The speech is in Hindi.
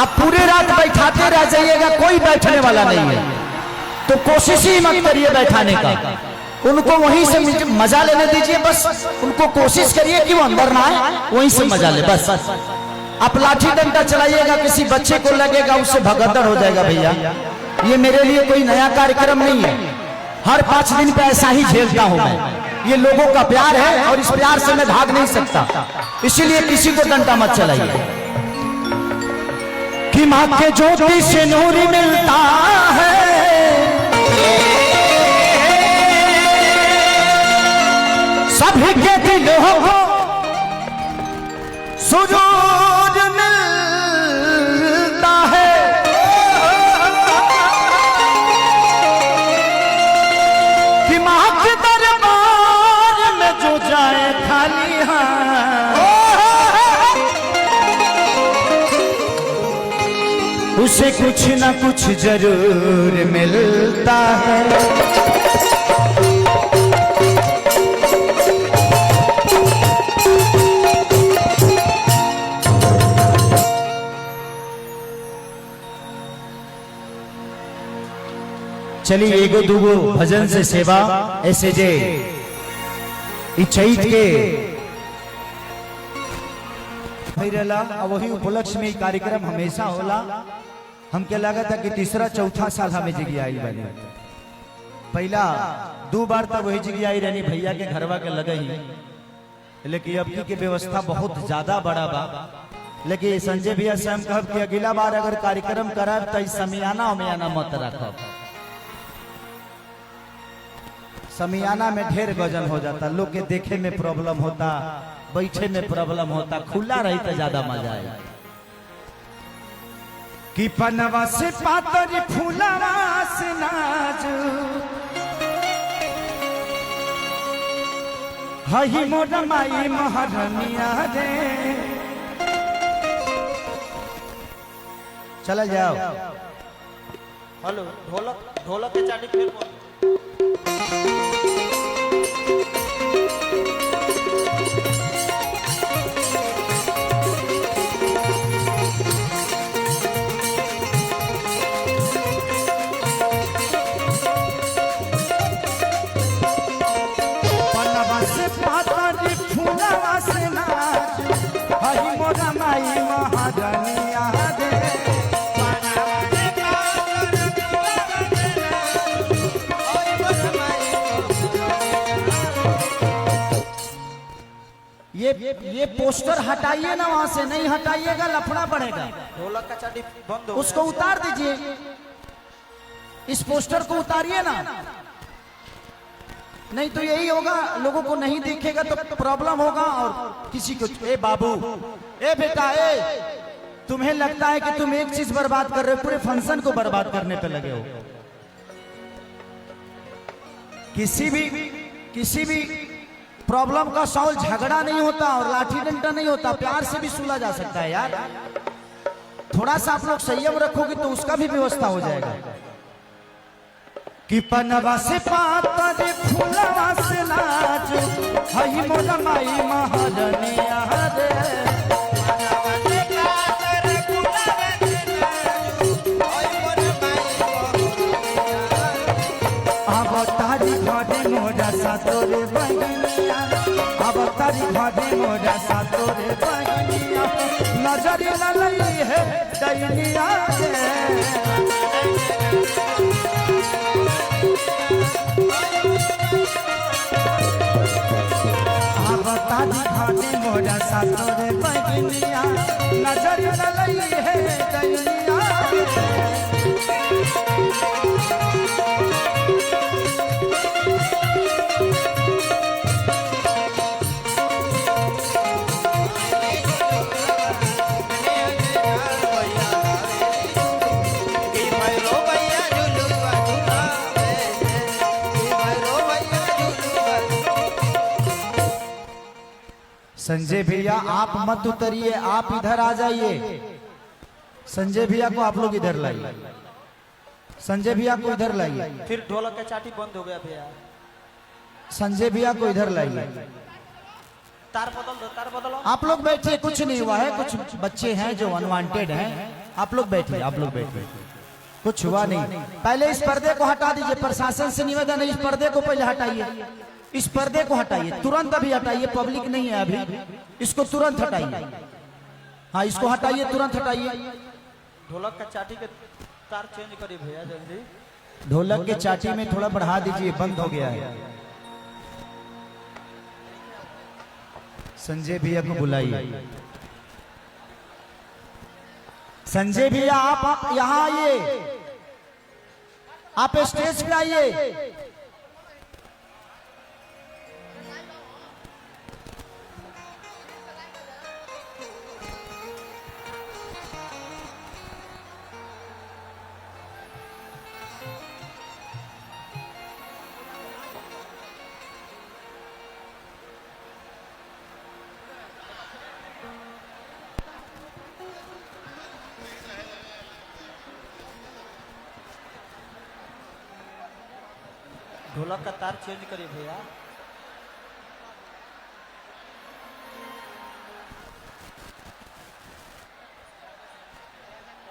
आप पूरे रात बैठाते रह जाइएगा, कोई बैठने वाला नहीं है, तो कोशिश ही मत करिए बैठाने का। उनको वहीं से मजा लेने दीजिए, बस उनको कोशिश करिए कि वो अंदर ना आए, वहीं से मजा ले बस। आप लाठी डंडा चलाइएगा, किसी बच्चे को लगेगा, उससे भगदड़ हो जाएगा। भैया ये मेरे लिए कोई नया कार्यक्रम नहीं है, हर 5 दिन पे ऐसा ही झेलता हूं मैं। ये लोगों का प्यार है और इस प्यार से मैं भाग नहीं सकता, इसीलिए किसी को डंडा मत चलाइए। कि माँ के ज्योति से नूर मिलता है, सभी के दिलों को सुरूर मिलता है। कि माँ के दरबार में जो जाए खाली हाथ, उसे कुछ ना कुछ जरूर मिलता है। चलिए एगो दूगो भजन से सेवा ऐसे जे चैत के वही उपलक्ष्य में कार्यक्रम हमेशा होला। हमके लगा था कि तीसरा चौथा साल हमें जगह आई बनी, पहला 2 बार तक वही जगह आई रहनी भैया के घरवा के लगे ही, लेकिन अब की व्यवस्था बहुत ज्यादा बड़ा बा। लेकिन संजय भैया से हम कहब कि अगला बार अगर कार्यक्रम करब तो समियाना उमियाना मत रखब, समियाना में ढेर गजन हो जाता, लोग के देखे में प्रॉब्लम होता, बैठे में प्रॉब्लम होता, खुला रही तो ज्यादा मजा आए। कि पनवा से पातर फूलवा से नाजू हही मोर माई महारनिया रे। चला जाओ। हेलो ढोलक ढोलक के चाटी फिर ये पोस्टर हटाइए ना, वहां से नहीं हटाइएगा लफड़ा पड़ेगा। ढोलक का चाटी बंद हो, उसको उतार दीजिए, इस पोस्टर को उतारिए ना, नहीं तो यही होगा, लोगों को नहीं दिखेगा तो प्रॉब्लम होगा। और किसी को ए बाबू, ए बेटा, ए तुम्हें लगता है कि तुम एक चीज बर्बाद कर रहे हो, पूरे फंक्शन को बर्बाद करने पे लगे हो। किसी भी प्रॉब्लम का सॉल्व झगड़ा नहीं होता और लाठी डंडा नहीं होता, प्यार से भी सुलझा जा सकता है यार। थोड़ा सा आप लोग संयम रखोगे तो उसका भी व्यवस्था हो जाएगा। कि पनवा से पातर फूलवा से नाच हई मोर माई महारनिया रे। अब तारी घरे मोरा सातोरे बहनिया, अब तारी घरे मोरा सातोरे बहनिया, नजर ललई है दैनिया रे। अब तारी घरे मोरा सातोरे बहनिया, नजर ललई है दैनिया रे। संजय भैया आप मत उतरिए, आप इधर आ जाइए। संजय भैया को आप लोग इधर लाइए, संजय भैया को इधर लाइए। फिर ढोलक का चाटी बंद हो गया भैया। संजय भैया को इधर लाइए। तार बदल दो, तार बदलो। आप लोग बैठिए, कुछ नहीं हुआ है, कुछ बच्चे हैं जो अनवांटेड हैं। आप लोग बैठिए, आप लोग बैठिए, कुछ हुआ नहीं। पहले इस पर्दे को हटा दीजिए, प्रशासन से निवेदन है, इस पर्दे को पहले हटाइए, इस पर्दे को हटाइए तुरंत, अभी हटाइए, पब्लिक नहीं है अभी, इसको तुरंत हटाइए। हाँ इसको हटाइए, तुरंत हटाइए। ढोलक का चाटी के तार चेंज करिए भैया जल्दी। ढोलक के चाटी में थोड़ा बढ़ा दीजिए, बंद हो गया है। संजय भैया को बुलाइए। संजय भैया आप यहाँ आइए, आप स्टेज पे आइए। ढोलक का तार चेंज करिए भैया।